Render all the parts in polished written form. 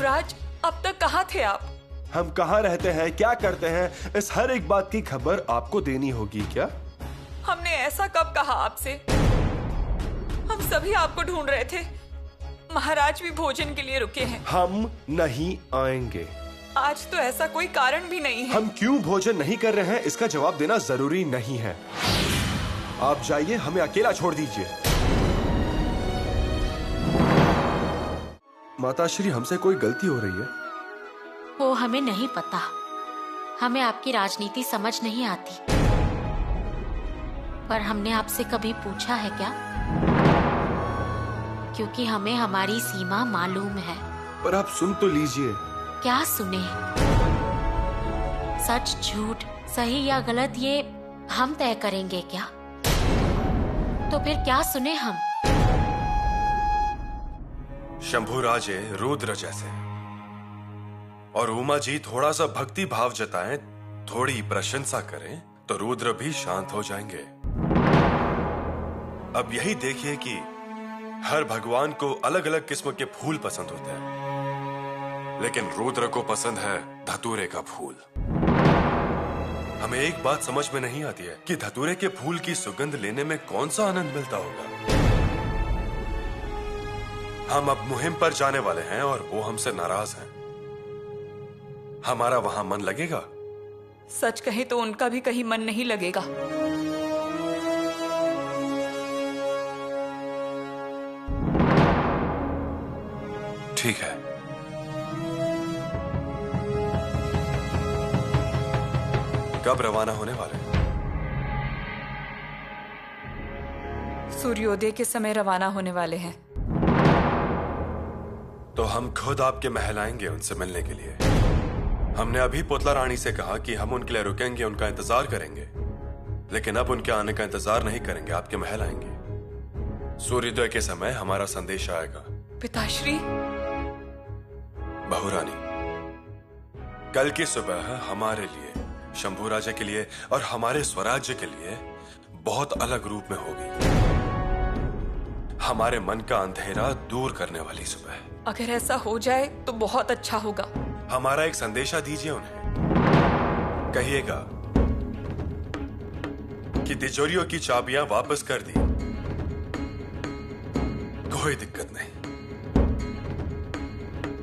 युवराज, अब तक कहाँ थे आप? हम कहाँ रहते हैं, क्या करते हैं, इस हर एक बात की खबर आपको देनी होगी क्या? हमने ऐसा कब कहा आपसे? हम सभी आपको ढूंढ रहे थे। महाराज भी भोजन के लिए रुके हैं। हम नहीं आएंगे। आज तो ऐसा कोई कारण भी नहीं है। हम क्यों भोजन नहीं कर रहे हैं इसका जवाब देना जरूरी नहीं है। आप जाइए, हमें अकेला छोड़ दीजिए। माताश्री, हमसे कोई गलती हो रही है? वो हमें नहीं पता। हमें आपकी राजनीति समझ नहीं आती। पर हमने आपसे कभी पूछा है क्या? क्योंकि हमें हमारी सीमा मालूम है। पर आप सुन तो लीजिए। क्या सुने? सच झूठ, सही या गलत, ये हम तय करेंगे क्या? तो फिर क्या सुने हम? शंभुराजे रुद्र जैसे, और उमा जी थोड़ा सा भक्ति भाव जताएं, थोड़ी प्रशंसा करें तो रुद्र भी शांत हो जाएंगे। अब यही देखिए कि हर भगवान को अलग अलग किस्म के फूल पसंद होते हैं, लेकिन रुद्र को पसंद है धतूरे का फूल। हमें एक बात समझ में नहीं आती है कि धतूरे के फूल की सुगंध लेने में कौन सा आनंद मिलता होगा। हम अब मुहिम पर जाने वाले हैं और वो हमसे नाराज हैं। हमारा वहां मन लगेगा? सच कहे तो उनका भी कहीं मन नहीं लगेगा। ठीक है। कब रवाना होने वाले? सूर्योदय के समय रवाना होने वाले हैं। तो हम खुद आपके महल आएंगे उनसे मिलने के लिए। हमने अभी पुतला रानी से कहा कि हम उनके लिए रुकेंगे, उनका इंतजार करेंगे, लेकिन अब उनके आने का इंतजार नहीं करेंगे, आपके महल आएंगे। सूर्योदय के समय हमारा संदेश आएगा। पिताश्री। बहुरानी, कल की सुबह हमारे लिए, शंभुराजे के लिए और हमारे स्वराज्य के लिए बहुत अलग रूप में होगी। हमारे मन का अंधेरा दूर करने वाली सुबह। अगर ऐसा हो जाए तो बहुत अच्छा होगा। हमारा एक संदेशा दीजिए उन्हें। कहिएगा कि तिजोरियों की चाबियां वापस कर दी, कोई दिक्कत नहीं,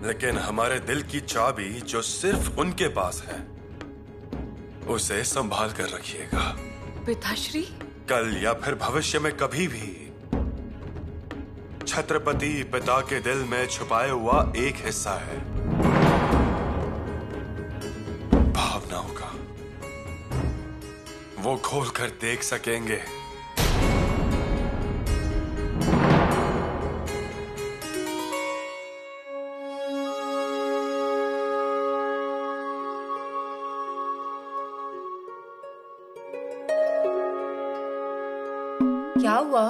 लेकिन हमारे दिल की चाबी जो सिर्फ उनके पास है, उसे संभाल कर रखिएगा। पिताश्री। कल या फिर भविष्य में कभी भी छत्रपति पिता के दिल में छुपाए हुआ एक हिस्सा है, भावनाओं का। वो खोल कर देख सकेंगे। क्या हुआ?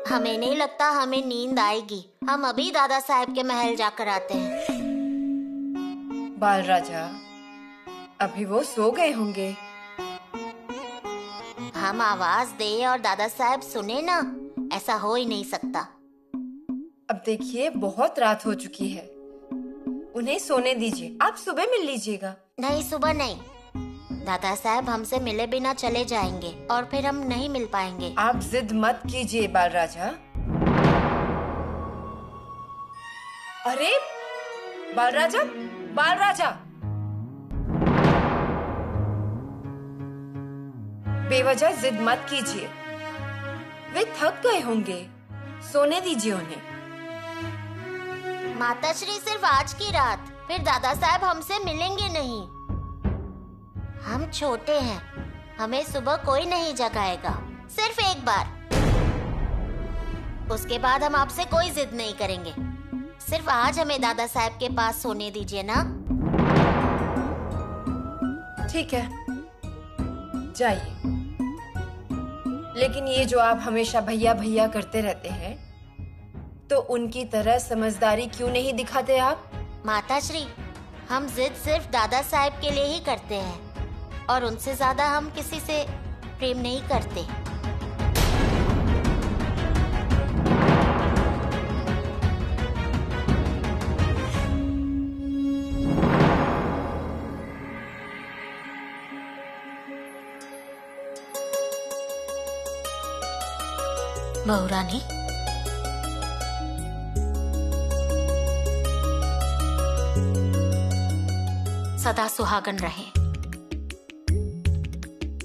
हमें नहीं लगता हमें नींद आएगी। हम अभी दादा साहब के महल जाकर आते हैं। बाल राजा, अभी वो सो गए होंगे। हम आवाज दे और दादा साहब सुने ना, ऐसा हो ही नहीं सकता। अब देखिए, बहुत रात हो चुकी है, उन्हें सोने दीजिए। आप सुबह मिल लीजिएगा। नहीं, सुबह नहीं। दादा साहब हमसे मिले बिना चले जाएंगे और फिर हम नहीं मिल पाएंगे। आप जिद मत कीजिए बाल राजा। अरे बाल राजा, बाल राजा, बेवजह जिद मत कीजिए। वे थक गए होंगे, सोने दीजिए उन्हें। माताश्री, सिर्फ आज की रात, फिर दादा साहब हमसे मिलेंगे नहीं। हम छोटे हैं, हमें सुबह कोई नहीं जगाएगा, सिर्फ एक बार। उसके बाद हम आपसे कोई जिद नहीं करेंगे। सिर्फ आज हमें दादा साहब के पास सोने दीजिए ना। ठीक है, जाइए। लेकिन ये जो आप हमेशा भैया भैया करते रहते हैं, तो उनकी तरह समझदारी क्यों नहीं दिखाते आप? माताश्री, हम जिद सिर्फ दादा साहब के लिए ही करते हैं और उनसे ज्यादा हम किसी से प्रेम नहीं करते। बहुरानी, सदा सुहागन रहें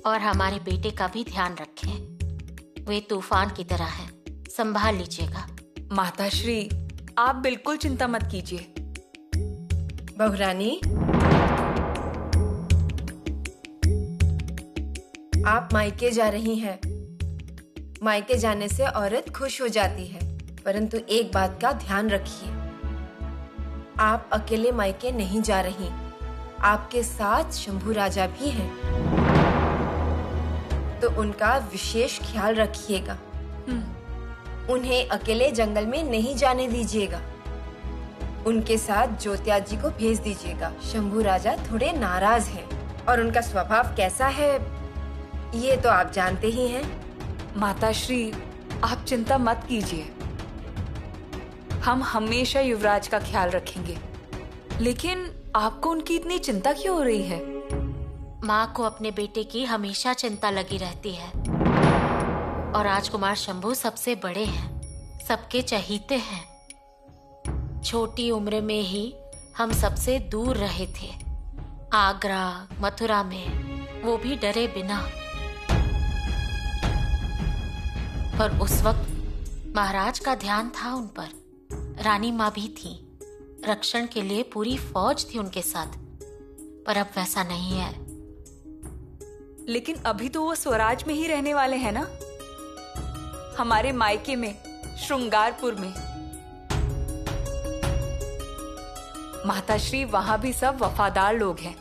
और हमारे बेटे का भी ध्यान रखें। वे तूफान की तरह हैं, संभाल लीजिएगा। माताश्री, आप बिल्कुल चिंता मत कीजिए। बहुरानी, आप मायके जा रही हैं। मायके जाने से औरत खुश हो जाती है, परंतु एक बात का ध्यान रखिए, आप अकेले मायके नहीं जा रही, आपके साथ शंभू राजा भी हैं, तो उनका विशेष ख्याल रखिएगा। उन्हें अकेले जंगल में नहीं जाने दीजिएगा। उनके साथ ज्योत्या जी को भेज दीजिएगा। शंभू राजा थोड़े नाराज हैं और उनका स्वभाव कैसा है ये तो आप जानते ही हैं। माताश्री, आप चिंता मत कीजिए, हम हमेशा युवराज का ख्याल रखेंगे। लेकिन आपको उनकी इतनी चिंता क्यों हो रही है? माँ को अपने बेटे की हमेशा चिंता लगी रहती है और राजकुमार शंभू सबसे बड़े हैं, सबके चहीते हैं। छोटी उम्र में ही हम सबसे दूर रहे थे, आगरा, मथुरा में, वो भी डरे बिना। पर उस वक्त महाराज का ध्यान था उन पर, रानी माँ भी थी, रक्षण के लिए पूरी फौज थी उनके साथ। पर अब वैसा नहीं है। लेकिन अभी तो वो स्वराज में ही रहने वाले हैं ना, हमारे मायके में, श्रृंगारपुर में। माताश्री, वहां भी सब वफादार लोग हैं।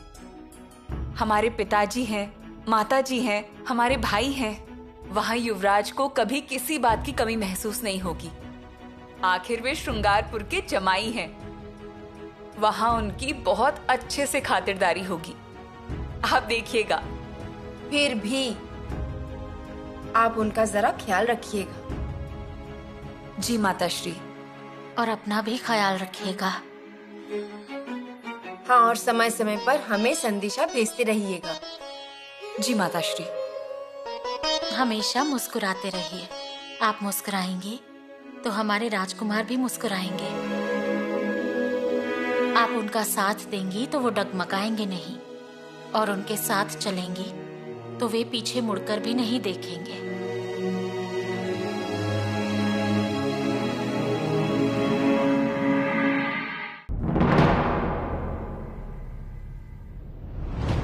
हमारे पिताजी हैं, माताजी हैं, हमारे भाई हैं। वहां युवराज को कभी किसी बात की कमी महसूस नहीं होगी। आखिर वे श्रृंगारपुर के जमाई हैं। वहां उनकी बहुत अच्छे से खातिरदारी होगी, आप देखिएगा। फिर भी आप उनका जरा ख्याल रखिएगा। जी माताश्री। और अपना भी ख्याल रखिएगा। हाँ, और समय समय पर हमें संदेशा भेजते रहिएगा। जी माताश्री। हमेशा मुस्कुराते रहिए। आप मुस्कुराएंगी तो हमारे राजकुमार भी मुस्कुराएंगे। आप उनका साथ देंगी तो वो डगमगाएंगे नहीं, और उनके साथ चलेंगी तो वे पीछे मुड़कर भी नहीं देखेंगे।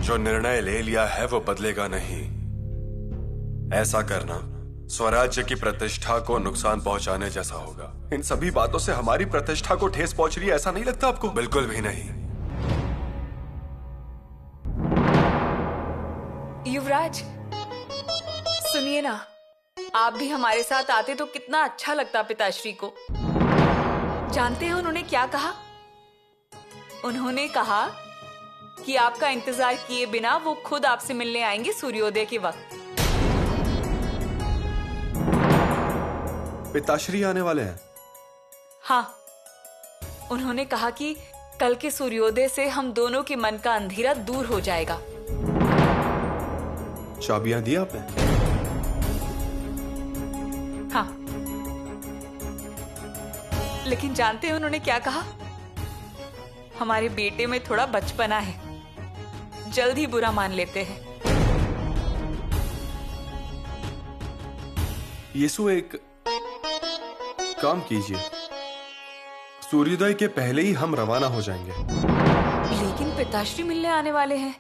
जो निर्णय ले लिया है वो बदलेगा नहीं। ऐसा करना स्वराज्य की प्रतिष्ठा को नुकसान पहुंचाने जैसा होगा। इन सभी बातों से हमारी प्रतिष्ठा को ठेस पहुंच रही है, ऐसा नहीं लगता आपको? बिल्कुल भी नहीं। युवराज, सुनिए ना, आप भी हमारे साथ आते तो कितना अच्छा लगता पिताश्री को। जानते हैं उन्होंने क्या कहा? उन्होंने कहा कि आपका इंतजार किए बिना वो खुद आपसे मिलने आएंगे सूर्योदय के वक्त। पिताश्री आने वाले हैं? हाँ, उन्होंने कहा कि कल के सूर्योदय से हम दोनों के मन का अंधेरा दूर हो जाएगा। चाबियां दी आपने? हाँ, लेकिन जानते हैं उन्होंने क्या कहा? हमारे बेटे में थोड़ा बचपना है, जल्द ही बुरा मान लेते हैं। यीशु, एक काम कीजिए, सूर्योदय के पहले ही हम रवाना हो जाएंगे। लेकिन पिताश्री मिलने आने वाले हैं,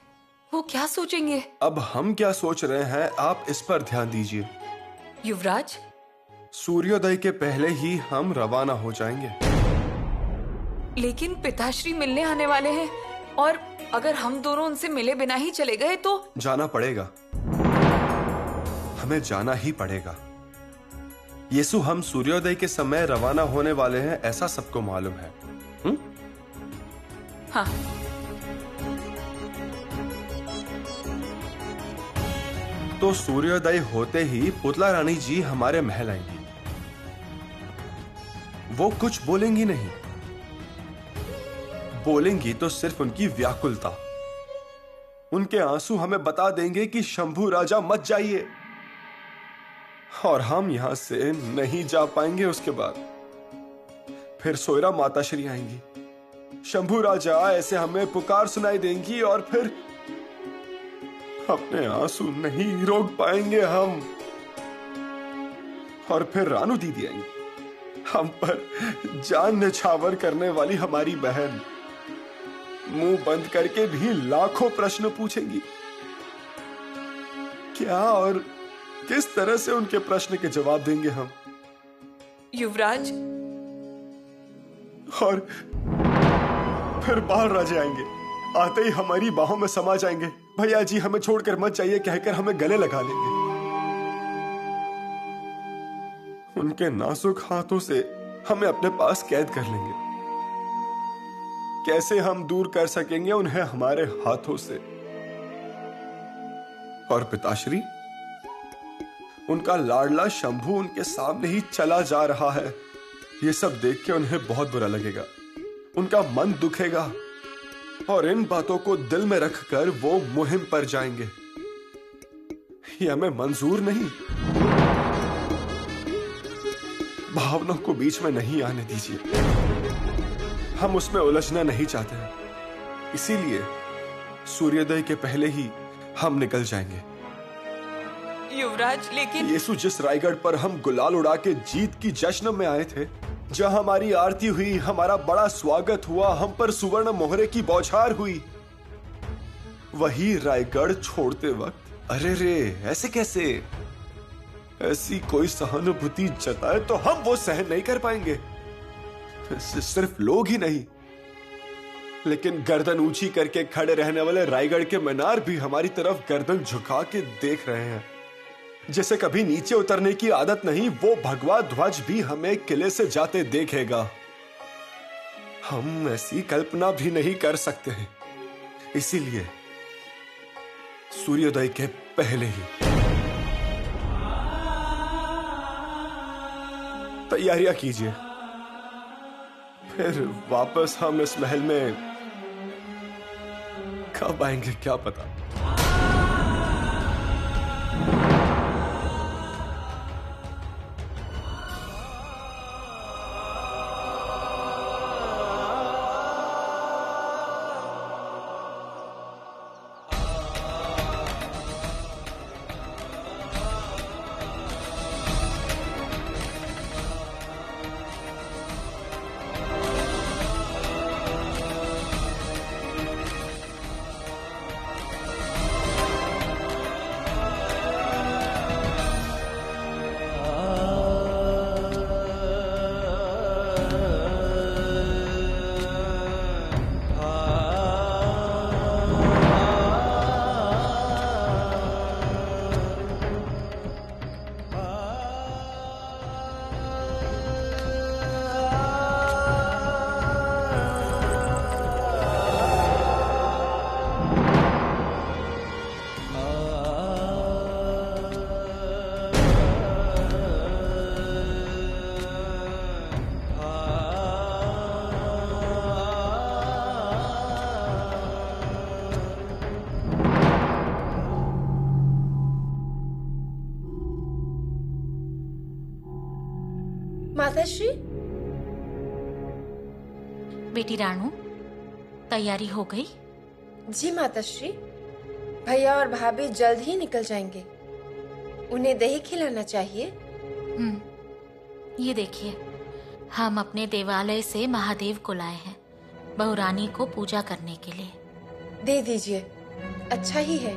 वो क्या सोचेंगे? अब हम क्या सोच रहे हैं, आप इस पर ध्यान दीजिए। युवराज, सूर्योदय के पहले ही हम रवाना हो जाएंगे। लेकिन पिताश्री मिलने आने वाले हैं, और अगर हम दोनों उनसे मिले बिना ही चले गए तो? जाना पड़ेगा, हमें जाना ही पड़ेगा। यीशु, हम सूर्योदय के समय रवाना होने वाले हैं, ऐसा सबको मालूम है। हाँ। तो सूर्योदय होते ही पुतला रानी जी हमारे महल आएंगी। वो कुछ बोलेंगी नहीं, बोलेंगी तो सिर्फ उनकी व्याकुलता। उनके आंसू हमें बता देंगे कि शंभू राजा मत जाइए। और हम यहां से नहीं जा पाएंगे। उसके बाद फिर सोयरा माताश्री आएंगी, शंभू राजा ऐसे हमें पुकार सुनाई देंगी और फिर अपने आंसू नहीं रोक पाएंगे हम। और फिर रानू दीदी आएंगी, हम पर जान निछावर करने वाली हमारी बहन मुंह बंद करके भी लाखों प्रश्न पूछेंगी। क्या और किस तरह से उनके प्रश्न के जवाब देंगे हम? युवराज, और फिर बाल राजे आएंगे, आते ही हमारी बाहों में समा जाएंगे। भैया जी हमें छोड़कर मत जाइए कहकर हमें गले लगा लेंगे। उनके नाजुक हाथों से हमें अपने पास कैद कर लेंगे। कैसे हम दूर कर सकेंगे उन्हें हमारे हाथों से? और पिताश्री, उनका लाडला शंभू उनके सामने ही चला जा रहा है। ये सब देख के उन्हें बहुत बुरा लगेगा, उनका मन दुखेगा और इन बातों को दिल में रखकर वो मुहिम पर जाएंगे। ये हमें मंजूर नहीं। भावनाओं को बीच में नहीं आने दीजिए, हम उसमें उलझना नहीं चाहते हैं। इसीलिए सूर्योदय के पहले ही हम निकल जाएंगे। युवराज, लेकिन यीशु, जिस रायगढ़ पर हम गुलाल उड़ा के जीत की जश्न में आए थे, जहां हमारी आरती हुई, हमारा बड़ा स्वागत हुआ, हम पर सुवर्ण मोहरे की बौछार हुई, वही रायगढ़ छोड़ते वक्त अरे रे ऐसे कैसे? ऐसी कोई सहानुभूति जताए तो हम वो सहन नहीं कर पाएंगे। सिर्फ लोग ही नहीं, लेकिन गर्दन ऊंची करके खड़े रहने वाले रायगढ़ के मीनार भी हमारी तरफ गर्दन झुका के देख रहे हैं। जैसे कभी नीचे उतरने की आदत नहीं, वो भगवा ध्वज भी हमें किले से जाते देखेगा। हम ऐसी कल्पना भी नहीं कर सकते हैं। इसीलिए सूर्योदय के पहले ही तैयारियां कीजिए। फिर वापस हम इस महल में कब आएंगे क्या पता। माताश्री, बेटी रानू, तैयारी हो गई? जी माताश्री, भैया और भाभी जल्द ही निकल जाएंगे। उन्हें दही खिलाना चाहिए। ये देखिए, हम अपने देवालय से महादेव को लाए हैं बहू रानी को पूजा करने के लिए। दे दीजिए, अच्छा ही है।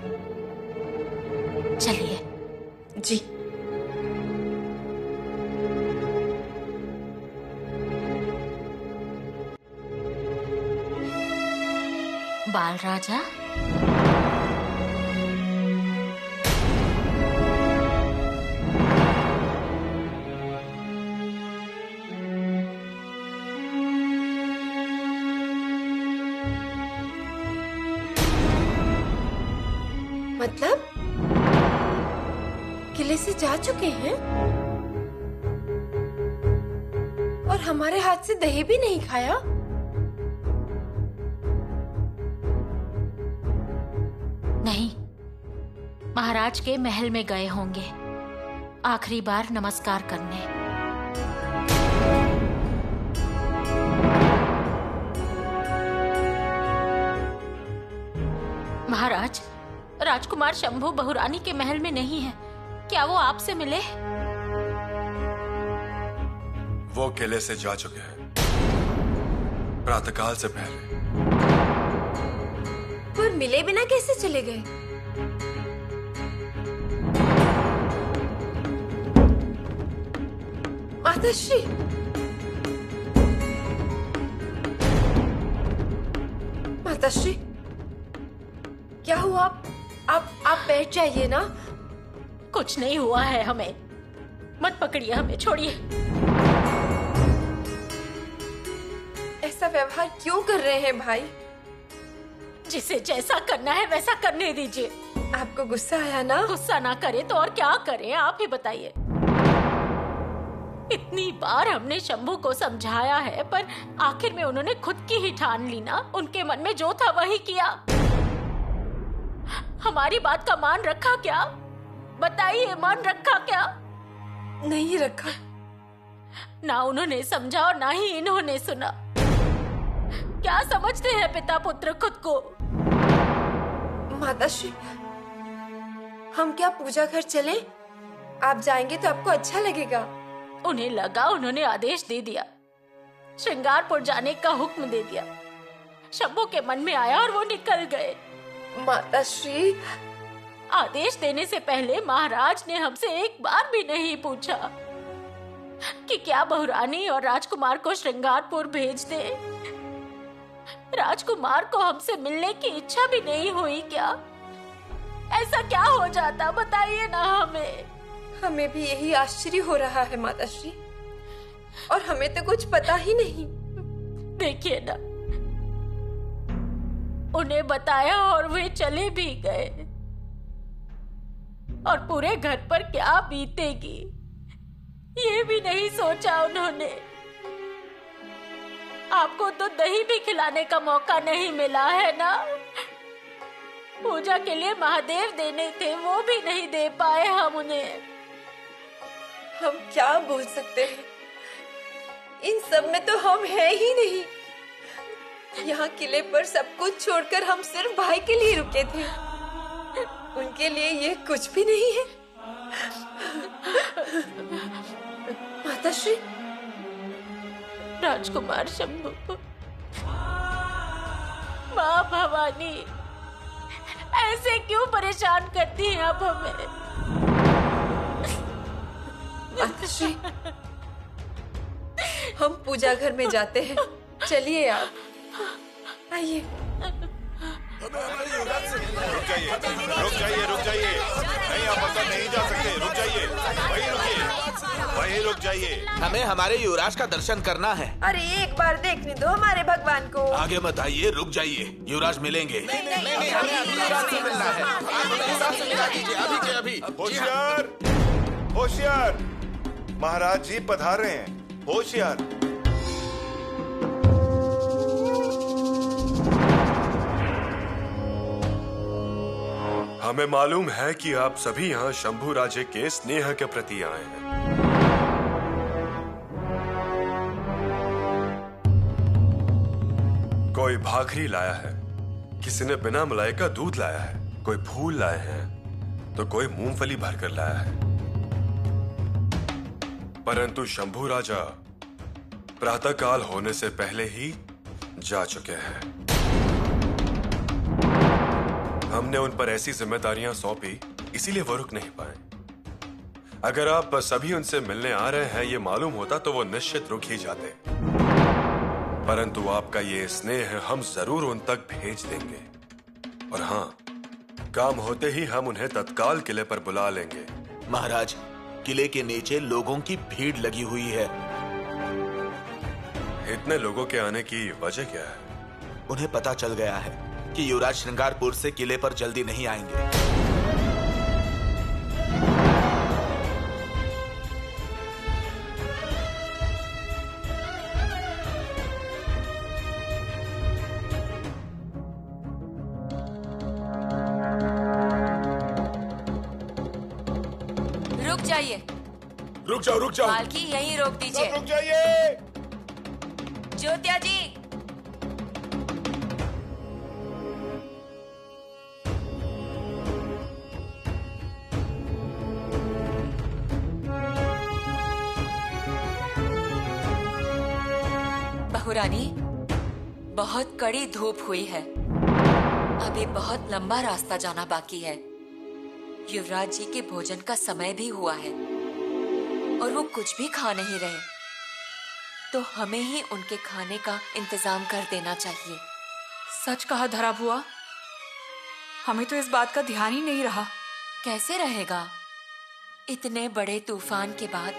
चलिए। जी। बाल राजा, मतलब किले से जा चुके हैं और हमारे हाथ से दही भी नहीं खाया। नहीं, महाराज के महल में गए होंगे। आखिरी बार नमस्कार करने। महाराज, राजकुमार शंभू बहुरानी के महल में नहीं है। क्या वो आपसे मिले? वो किले से जा चुके हैं प्रातःकाल से पहले। पर मिले बिना कैसे चले गए? माताश्री, माताश्री, क्या हुआ? आप बैठ जाइए ना। कुछ नहीं हुआ है हमें। मत पकड़िए हमें, छोड़िए। ऐसा व्यवहार क्यों कर रहे हैं भाई? जिसे जैसा करना है वैसा करने दीजिए। आपको गुस्सा आया ना? गुस्सा ना करे तो और क्या करें, आप ही बताइए। इतनी बार हमने शंभू को समझाया है, पर आखिर में उन्होंने खुद की ही ठान ली ना। उनके मन में जो था वही किया। हमारी बात का मान रखा क्या? बताइए, मान रखा क्या? नहीं रखा। ना उन्होंने समझा और ना ही इन्होंने सुना। क्या समझते हैं पिता पुत्र खुद को? माताश्री, हम क्या पूजा घर चले? आप जाएंगे तो आपको अच्छा लगेगा। उन्हें लगा उन्होंने आदेश दे दिया, श्रृंगारपुर जाने का हुक्म दे दिया। शंभू के मन में आया और वो निकल गए। माताश्री, आदेश देने से पहले महाराज ने हमसे एक बार भी नहीं पूछा कि क्या बहुरानी और राजकुमार को श्रृंगारपुर भेज दे। राजकुमार को हमसे मिलने की इच्छा भी नहीं हुई क्या? ऐसा क्या हो जाता, बताइए ना हमें। हमें भी यही आश्चर्य हो रहा है माताश्री, और हमें तो कुछ पता ही नहीं। देखिए ना, उन्हें बताया और वे चले भी गए, और पूरे घर पर क्या बीतेगी ये भी नहीं सोचा उन्होंने। आपको तो दही भी खिलाने का मौका नहीं मिला है ना। पूजा के लिए महादेव देने थे, वो भी नहीं दे पाए हम उन्हें। हम क्या बोल सकते हैं? इन सब में तो हम हैं ही नहीं। यहाँ किले पर सब कुछ छोड़कर हम सिर्फ भाई के लिए रुके थे। उनके लिए ये कुछ भी नहीं है। माताश्री, राजकुमार शंभू, माँ भवानी, ऐसे क्यों परेशान करती हैं आप हमें? माताश्री, हम पूजा घर में जाते हैं। चलिए आप, आइए। रुक जाइए, रुक जाइए, रुक जाइए। नहीं, आप अंदर नहीं जा सकते। रुक जाइए, वहीं रुकिए, वहीं रुक जाइए। हमें हमारे युवराज का दर्शन करना है। अरे एक बार देखने दो हमारे भगवान को। आगे मत आइए, रुक जाइए। युवराज मिलेंगे। नहीं, हमें अभी युवराज से मिलना है। आप युवराज से मिला दीजिए, अभी के अभी। होशियार, होशियार, महाराज जी पधार रहे हैं। होशियार। हमें मालूम है कि आप सभी यहाँ शंभू राजे के स्नेह के प्रति आए हैं। कोई भाखरी लाया है, किसी ने बिना मलाई का दूध लाया है, कोई फूल लाए हैं, तो कोई मूंगफली भरकर लाया है। परंतु शंभू राजा प्रातःकाल होने से पहले ही जा चुके हैं। हमने उन पर ऐसी जिम्मेदारियां सौंपी, इसीलिए वो रुक नहीं पाए। अगर आप सभी उनसे मिलने आ रहे हैं ये मालूम होता तो वो निश्चित रुक ही जाते। परंतु आपका ये स्नेह हम जरूर उन तक भेज देंगे, और हाँ, काम होते ही हम उन्हें तत्काल किले पर बुला लेंगे। महाराज, किले के नीचे लोगों की भीड़ लगी हुई है। इतने लोगों के आने की वजह क्या है? उन्हें पता चल गया है कि युवराज श्रृंगारपुर से किले पर जल्दी नहीं आएंगे। रुक जाइए। रुक जाओ। मालकी यहीं रोक दीजिए। रुक जाइए। ज्योत्या जी, बहुरानी, बहुत कड़ी धूप हुई है। अभी बहुत लंबा रास्ता जाना बाकी है। युवराज जी के भोजन का समय भी हुआ है और वो कुछ भी खा नहीं रहे, तो हमें ही उनके खाने का इंतजाम कर देना चाहिए। सच कहा धरा बुआ, हमें तो इस बात का ध्यान ही नहीं रहा। कैसे रहेगा? इतने बड़े तूफान के बाद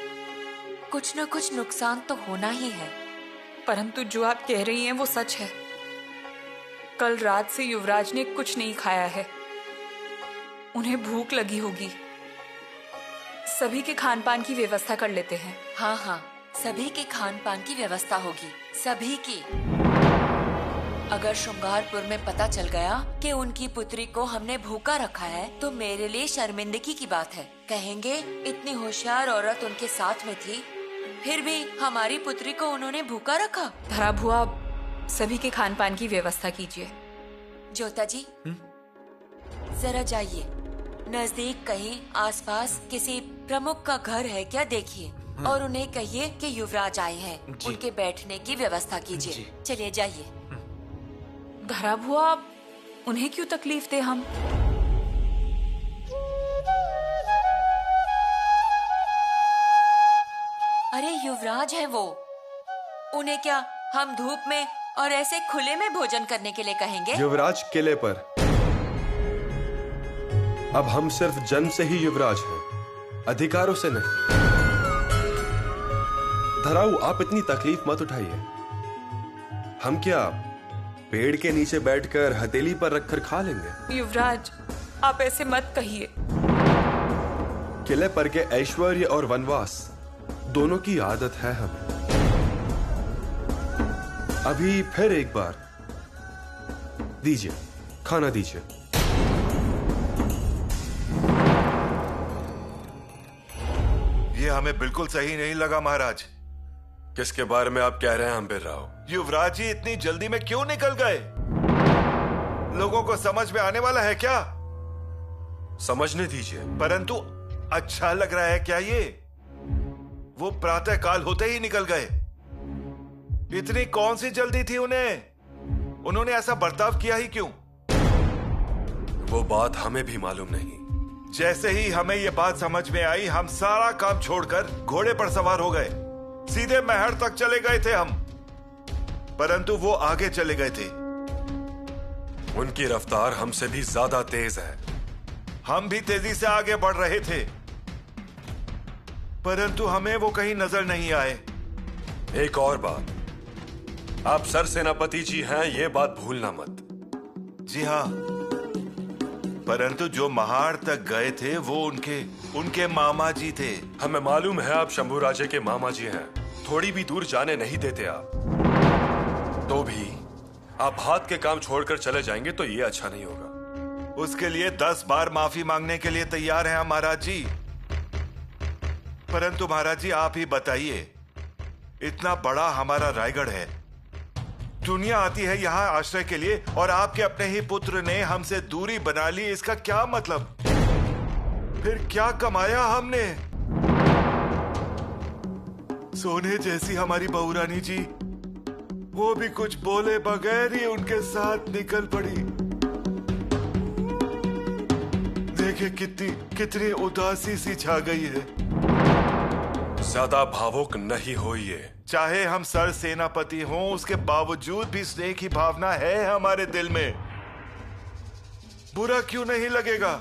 कुछ न कुछ नुकसान तो होना ही है। परंतु जो आप कह रही हैं वो सच है। कल रात से युवराज ने कुछ नहीं खाया है, उन्हें भूख लगी होगी। सभी के खान पान की व्यवस्था कर लेते हैं। हाँ, सभी के खान पान की व्यवस्था होगी, सभी की। अगर श्रृंगारपुर में पता चल गया कि उनकी पुत्री को हमने भूखा रखा है, तो मेरे लिए शर्मिंदगी की बात है। कहेंगे इतनी होशियार औरत उनके साथ में थी, फिर भी हमारी पुत्री को उन्होंने भूखा रखा। धरा बुआ, सभी के खान पान की व्यवस्था कीजिए। ज्योता जी, जरा जाइए, नजदीक कहीं आसपास किसी प्रमुख का घर है क्या देखिए, और उन्हें कहिए कि युवराज आए हैं, उनके बैठने की व्यवस्था कीजिए। चलिए जाइए। धरा बुआ, उन्हें क्यों तकलीफ दे हम? अरे युवराज है वो, उन्हें क्या हम धूप में और ऐसे खुले में भोजन करने के लिए कहेंगे? युवराज किले पर। अब हम सिर्फ जन्म से ही युवराज हैं, अधिकारों से नहीं। धराऊ, आप इतनी तकलीफ मत उठाइए। हम क्या पेड़ के नीचे बैठकर हथेली पर रखकर खा लेंगे? युवराज, आप ऐसे मत कहिए। किले पर के ऐश्वर्य और वनवास दोनों की आदत है हमें। अभी फिर एक बार दीजिए, खाना दीजिए। ये हमें बिल्कुल सही नहीं लगा महाराज। किसके बारे में आप कह रहे हैं हम्बीर राव? युवराज जी इतनी जल्दी में क्यों निकल गए? लोगों को समझ में आने वाला है क्या? समझने दीजिए। परंतु अच्छा लग रहा है क्या ये? वो प्रातः काल होते ही निकल गए। इतनी कौन सी जल्दी थी उन्हें? उन्होंने ऐसा बर्ताव किया ही क्यों? वो बात हमें भी मालूम नहीं। जैसे ही हमें ये बात समझ में आई, हम सारा काम छोड़कर घोड़े पर सवार हो गए, सीधे महल तक चले गए थे हम। परंतु वो आगे चले गए थे। उनकी रफ्तार हमसे भी ज्यादा तेज है। हम भी तेजी से आगे बढ़ रहे थे, परंतु हमें वो कहीं नजर नहीं आए। एक और बात, आप सर सेनापति जी हैं, ये बात भूलना मत। जी हाँ, परंतु जो महाड़ तक गए थे वो उनके मामा जी थे। हमें मालूम है आप शंभू राजे के मामा जी हैं। थोड़ी भी दूर जाने नहीं देते आप। तो भी आप हाथ के काम छोड़कर चले जाएंगे तो ये अच्छा नहीं होगा। उसके लिए 10 बार माफी मांगने के लिए तैयार हैं हम महाराज जी। परंतु महाराज जी आप ही बताइए, इतना बड़ा हमारा रायगढ़ है, दुनिया आती है यहाँ आश्रय के लिए, और आपके अपने ही पुत्र ने हमसे दूरी बना ली। इसका क्या मतलब? फिर क्या कमाया हमने? सोने जैसी हमारी बहुरानी जी, वो भी कुछ बोले बगैर ही उनके साथ निकल पड़ी। देखे कितनी उदासी सी छा गई है। ज्यादा भावुक नहीं होइए। चाहे हम सर सेनापति हों, उसके बावजूद भी स्नेह की भावना है हमारे दिल में। बुरा क्यों नहीं लगेगा?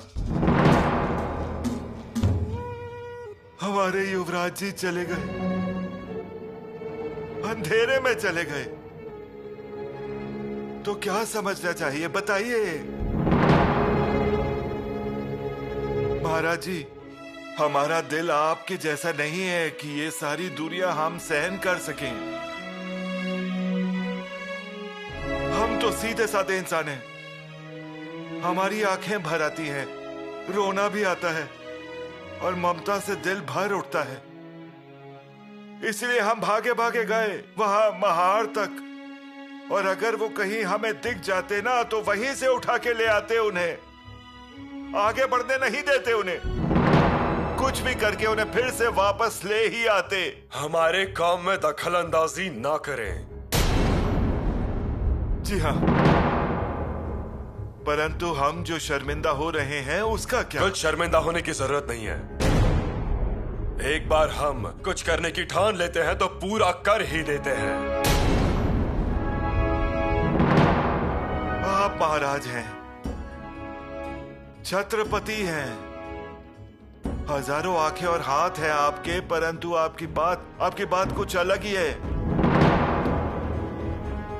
हमारे युवराज जी चले गए, अंधेरे में चले गए, तो क्या समझना चाहिए बताइए महाराज जी। हमारा दिल आपके जैसा नहीं है कि ये सारी दूरियां हम सहन कर सकें। हम तो सीधे साधे इंसान हैं। हमारी आंखें भर आती हैं, रोना भी आता है और ममता से दिल भर उठता है। इसलिए हम भागे भागे गए वहां महार तक। और अगर वो कहीं हमें दिख जाते ना तो वहीं से उठा के ले आते उन्हें, आगे बढ़ने नहीं देते उन्हें, कुछ भी करके उन्हें फिर से वापस ले ही आते। हमारे काम में दखल अंदाजी ना करें। जी हाँ, परंतु हम जो शर्मिंदा हो रहे हैं उसका क्या? कुछ शर्मिंदा होने की जरूरत नहीं है। एक बार हम कुछ करने की ठान लेते हैं तो पूरा कर ही देते हैं। आप महाराज हैं, छत्रपति हैं, हजारों आंखें और हाथ हैं आपके, परंतु आपकी बात कुछ अलग ही है।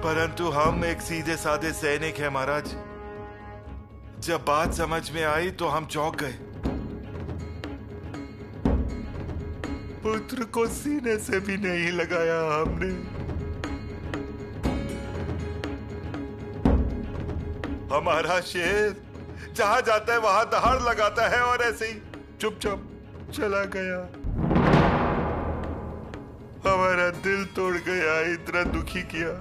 परंतु हम एक सीधे साधे सैनिक हैं महाराज। जब बात समझ में आई तो हम चौंक गए। पुत्र को सीने से भी नहीं लगाया हमने। हमारा शेर जहां जाता है वहां दहाड़ लगाता है और ऐसे ही चुपचाप चला गया। हमारा दिल तोड़ गया, इतना दुखी किया।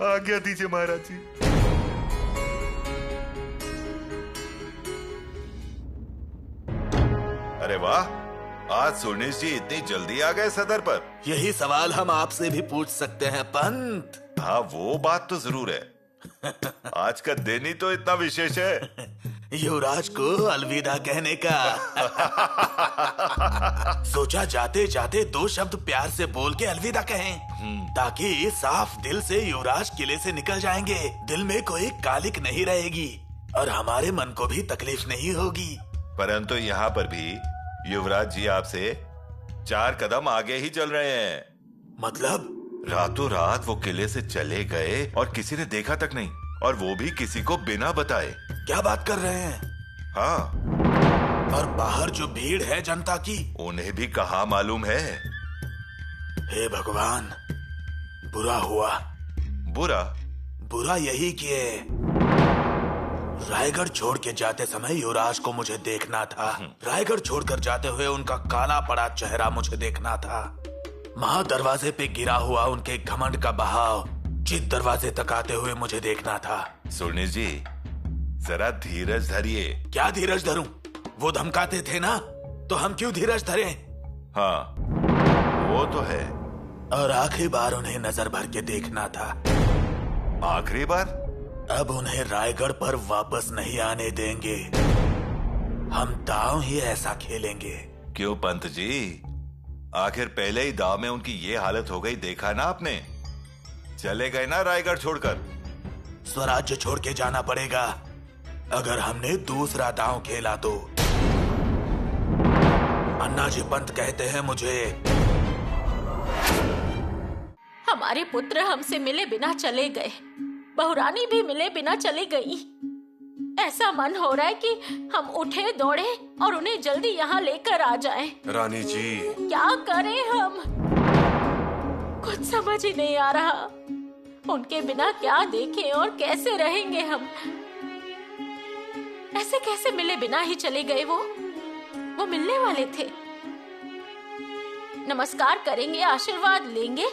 आज्ञा दीजिए महाराज जी। अरे वाह, आज सुनीश जी इतनी जल्दी आ गए सदर पर। यही सवाल हम आपसे भी पूछ सकते हैं पंत। हाँ, वो बात तो जरूर है। आज का दिन ही तो इतना विशेष है। युवराज को अलविदा कहने का। सोचा जाते जाते 2 शब्द प्यार से बोल के अलविदा कहें, ताकि साफ दिल से युवराज किले से निकल जाएंगे। दिल में कोई कालिक नहीं रहेगी और हमारे मन को भी तकलीफ नहीं होगी। परंतु यहाँ पर भी युवराज जी आपसे 4 कदम आगे ही चल रहे हैं। मतलब? रातों रात वो किले से चले गए और किसी ने देखा तक नहीं, और वो भी किसी को बिना बताए। क्या बात कर रहे हैं? हाँ। और बाहर जो भीड़ है जनता की, उन्हें भी कहाँ मालूम है। हे भगवान, बुरा हुआ। बुरा यही कि रायगढ़ छोड़ के जाते समय युवराज को मुझे देखना था। रायगढ़ छोड़कर जाते हुए उनका काला पड़ा चेहरा मुझे देखना था। महादरवाजे पे गिरा हुआ उनके घमंड का बहाव चित दरवाजे तक आते हुए मुझे देखना था। सुनील जी, जरा धीरज धरिए। क्या धीरज धरूं? वो धमकाते थे ना, तो हम क्यों धीरज धरें? हाँ, वो तो है। और आखिरी बार उन्हें नजर भर के देखना था। आखिरी बार? अब उन्हें रायगढ़ पर वापस नहीं आने देंगे। हम दांव ही ऐसा खेलेंगे। क्यों पंत जी, आखिर पहले ही दांव में उनकी ये हालत हो गई, देखा ना आपने। चले गए ना रायगढ़ छोड़कर। स्वराज्य छोड़ के जाना पड़ेगा अगर हमने दूसरा दांव खेला तो। अन्ना जी पंत कहते हैं मुझे। हमारे पुत्र हमसे मिले बिना चले गए, बहुरानी भी मिले बिना चली गई। ऐसा मन हो रहा है कि हम उठे दौड़े और उन्हें जल्दी यहाँ लेकर आ जाएं। रानी जी, क्या करें हम? कुछ समझ ही नहीं आ रहा। उनके बिना क्या देखें और कैसे रहेंगे हम? ऐसे कैसे मिले बिना ही चले गए? वो मिलने वाले थे, नमस्कार करेंगे, आशीर्वाद लेंगे,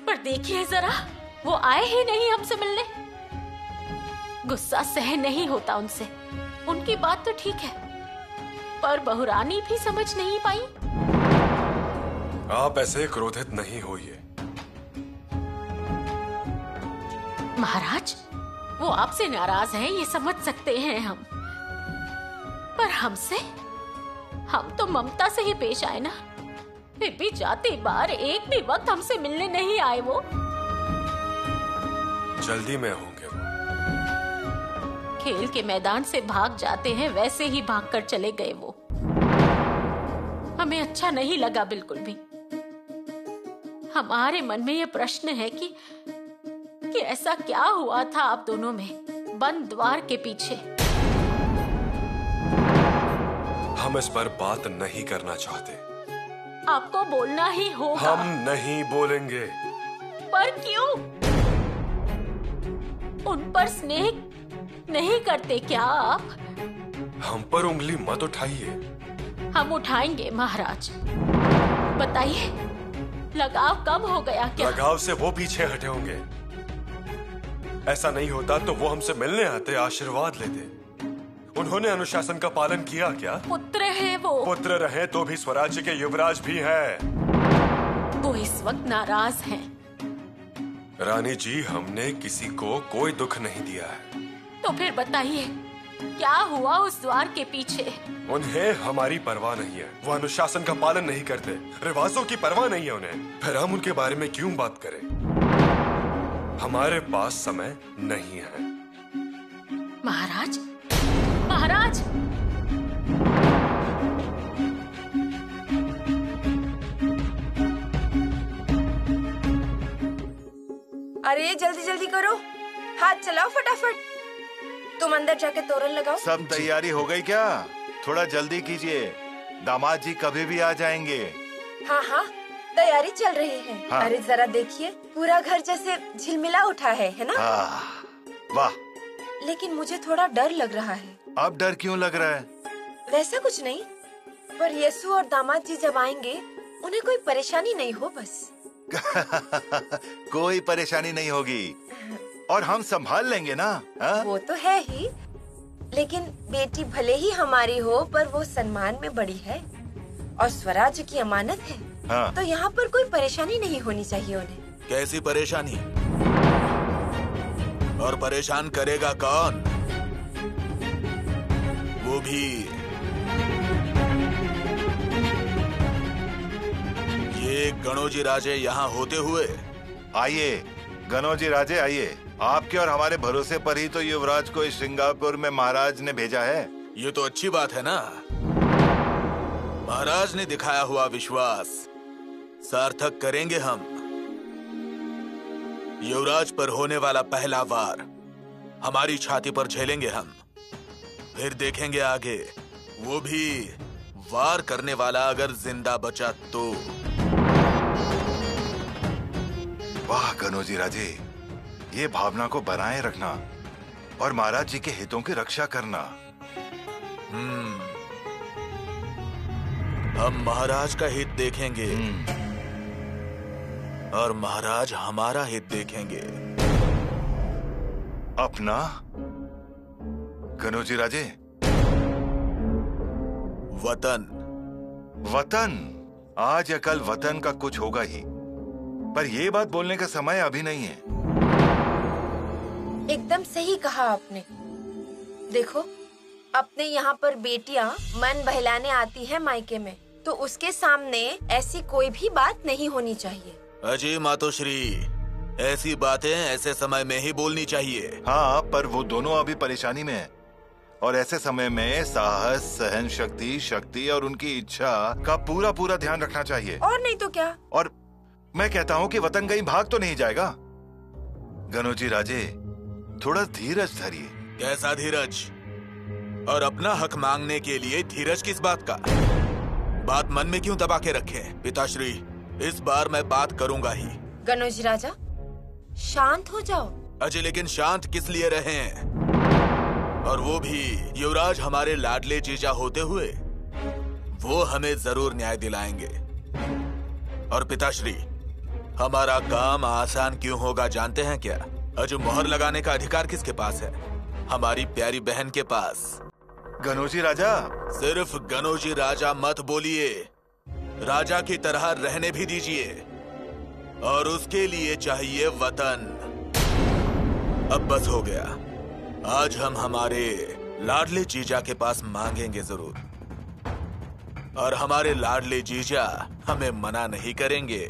पर देखिए जरा, वो आए ही नहीं हमसे मिलने। गुस्सा सह नहीं होता उनसे। उनकी बात तो ठीक है, पर बहुरानी भी समझ नहीं पाई। आप ऐसे क्रोधित नहीं होइए। महाराज, वो आपसे नाराज हैं, ये समझ सकते हैं हम, पर हमसे? हम तो ममता से ही पेश आए ना। फिर भी जाते बार एक भी वक्त हमसे मिलने नहीं आए। वो जल्दी में होंगे। खेल के मैदान से भाग जाते हैं, वैसे ही भागकर चले गए वो। हमें अच्छा नहीं लगा बिल्कुल भी। हमारे मन में ये प्रश्न है कि ऐसा क्या हुआ था आप दोनों में बंद द्वार के पीछे। हम इस पर बात नहीं करना चाहते। आपको बोलना ही होगा। हम नहीं बोलेंगे। पर क्यों? उन पर स्नेह नहीं करते क्या आप? हम पर उंगली मत उठाइए। हम उठाएंगे महाराज। बताइए, लगाव कब हो गया क्या? लगाव से वो पीछे हटे होंगे। ऐसा नहीं होता तो वो हमसे मिलने आते, आशीर्वाद लेते। उन्होंने अनुशासन का पालन किया क्या? पुत्र हैं वो। पुत्र रहे तो भी स्वराज्य के युवराज भी हैं। वो इस वक्त नाराज हैं। रानी जी, हमने किसी को कोई दुख नहीं दिया है। तो फिर बताइए, क्या हुआ उस द्वार के पीछे? उन्हें हमारी परवाह नहीं है। वो अनुशासन का पालन नहीं करते, रिवाजों की परवाह नहीं है उन्हें। फिर हम उनके बारे में क्यों बात करें? हमारे पास समय नहीं है। महाराज, महाराज! अरे जल्दी जल्दी करो, हाथ चलाओ फटाफट। तुम अंदर जाके तोरण लगाओ। सब तैयारी हो गई क्या? थोड़ा जल्दी कीजिए, दामाद जी कभी भी आ जाएंगे। हाँ हाँ, तैयारी चल रही है। हाँ। अरे जरा देखिए, पूरा घर जैसे झिलमिला उठा है ना? वाह। लेकिन मुझे थोड़ा डर लग रहा है। अब डर क्यों लग रहा है? वैसा कुछ नहीं, पर यीशु और दामाद जी जब आएंगे उन्हें कोई परेशानी नहीं हो बस। कोई परेशानी नहीं होगी और हम संभाल लेंगे ना। हा? वो तो है ही, लेकिन बेटी भले ही हमारी हो पर वो सम्मान में बड़ी है और स्वराज्य की अमानत है। हाँ। तो यहाँ पर कोई परेशानी नहीं होनी चाहिए उन्हें। कैसी परेशानी? और परेशान करेगा कौन? वो भी ये गणोजी राजे यहाँ होते हुए। आइए गणोजी राजे, आइए। आपके और हमारे भरोसे पर ही तो युवराज को इस सिंगापुर में महाराज ने भेजा है। ये तो अच्छी बात है ना। महाराज ने दिखाया हुआ विश्वास सार्थक करेंगे हम। युवराज पर होने वाला पहला वार हमारी छाती पर झेलेंगे हम। फिर देखेंगे आगे, वो भी वार करने वाला अगर जिंदा बचा तो। वाह गणोजी राजे, ये भावना को बनाए रखना और महाराज जी के हितों की रक्षा करना। हम महाराज का हित देखेंगे और महाराज हमारा हित देखेंगे। अपना गणोजी राजे। वतन। वतन, आज या कल वतन का कुछ होगा ही, पर ये बात बोलने का समय अभी नहीं है। एकदम सही कहा आपने। देखो, अपने यहाँ पर बेटियाँ मन बहलाने आती है मायके में, तो उसके सामने ऐसी कोई भी बात नहीं होनी चाहिए। अजी मातोश्री, ऐसी बातें ऐसे समय में ही बोलनी चाहिए। हाँ, पर वो दोनों अभी परेशानी में है और ऐसे समय में साहस, सहन शक्ति, शक्ति और उनकी इच्छा का पूरा पूरा ध्यान रखना चाहिए। और नहीं तो क्या। और मैं कहता हूँ कि वतन कहीं भाग तो नहीं जाएगा। गणोजी राजे, थोड़ा धीरज धरिए। कैसा धीरज? और अपना हक मांगने के लिए धीरज किस बात का? बात मन में क्यों दबा के रखे? पिताश्री, इस बार मैं बात करूंगा ही। गणोजी राजा, शांत हो जाओ। अजय, लेकिन शांत किस लिए रहे हैं? और वो भी युवराज हमारे लाडले जीजा होते हुए। वो हमें जरूर न्याय दिलाएंगे। और पिताश्री, हमारा काम आसान क्यों होगा जानते हैं क्या? अजय, मोहर लगाने का अधिकार किसके पास है? हमारी प्यारी बहन के पास। गणोजी राजा। सिर्फ गणोजी राजा मत बोलिए, राजा की तरह रहने भी दीजिए। और उसके लिए चाहिए वतन। अब बस हो गया। आज हम हमारे लाडले जीजा के पास मांगेंगे जरूर, और हमारे लाडले जीजा हमें मना नहीं करेंगे।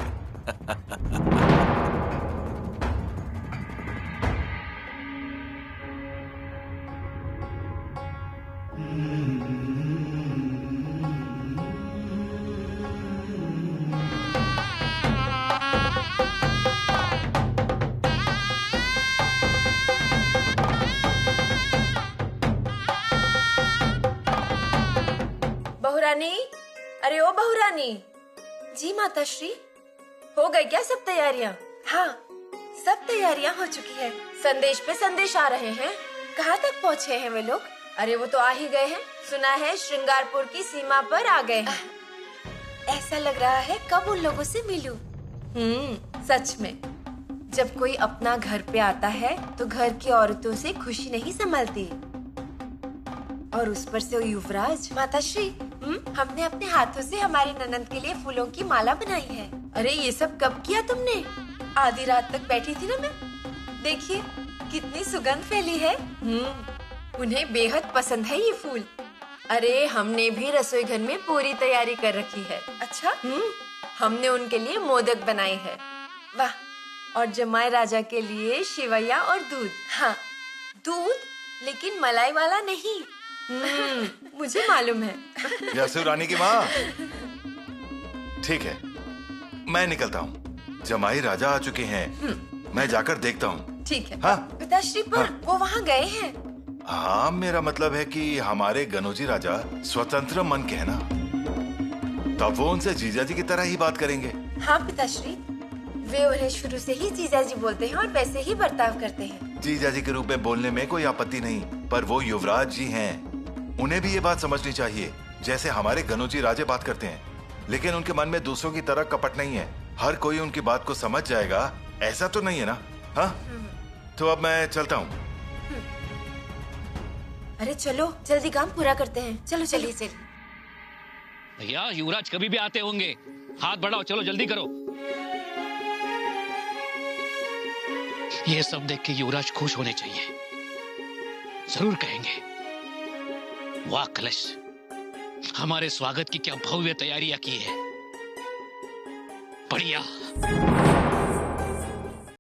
बहुरानी, अरे ओ बहुरानी जी। माता श्री, हो गई क्या सब तैयारियाँ? हाँ, सब तैयारियाँ हो चुकी है। संदेश पे संदेश आ रहे हैं। कहाँ तक पहुँचे हैं वे लोग? अरे वो तो आ ही गए हैं। सुना है श्रृंगारपुर की सीमा पर आ गए हैं। ऐसा लग रहा है कब उन लोगों से मिलूं। सच में जब कोई अपना घर पे आता है तो घर की औरतों से खुशी नहीं संभलती। और उस पर से युवराज। माताश्री, हमने अपने हाथों से हमारी ननंद के लिए फूलों की माला बनाई है। अरे ये सब कब किया तुमने? आधी रात तक बैठी थी ना मैं। देखिए कितनी सुगंध फैली है। उन्हें बेहद पसंद है ये फूल। अरे हमने भी रसोई घर में पूरी तैयारी कर रखी है। अच्छा? हमने उनके लिए मोदक बनाए हैं। वाह। और जमाई राजा के लिए शिवैया और दूध। हाँ, दूध, लेकिन मलाई वाला नहीं। मुझे मालूम है। यासु रानी की माँ। ठीक है, मैं निकलता हूँ। जमाई राजा आ चुके हैं। मैं जाकर देखता हूँ। ठीक है। हाँ? पिताश्री पर वो वहाँ गए हैं। हाँ, मेरा मतलब है कि हमारे गनोजी राजा स्वतंत्र मन के है ना, तब वो उनसे जीजा जी की तरह ही बात करेंगे। हाँ पिताश्री, वे उन्हें शुरू से ही जीजा जी बोलते हैं और वैसे ही बर्ताव करते हैं। जीजा जी के रूप में बोलने में कोई आपत्ति नहीं, पर वो युवराज जी हैं। उन्हें भी ये बात समझनी चाहिए जैसे हमारे गनोजी राजे बात करते हैं। लेकिन उनके मन में दूसरों की तरह कपट नहीं है। हर कोई उनकी बात को समझ जाएगा, ऐसा तो नहीं है ना? हाँ, तो अब मैं चलता हूँ। अरे चलो जल्दी काम पूरा करते हैं। चलो चलिए चलिए। भैया युवराज कभी भी आते होंगे, हाथ बढ़ाओ, चलो जल्दी करो। ये सब देख के युवराज खुश होने चाहिए। जरूर कहेंगे, वाह कलश, हमारे स्वागत की क्या भव्य तैयारियां की है। बढ़िया।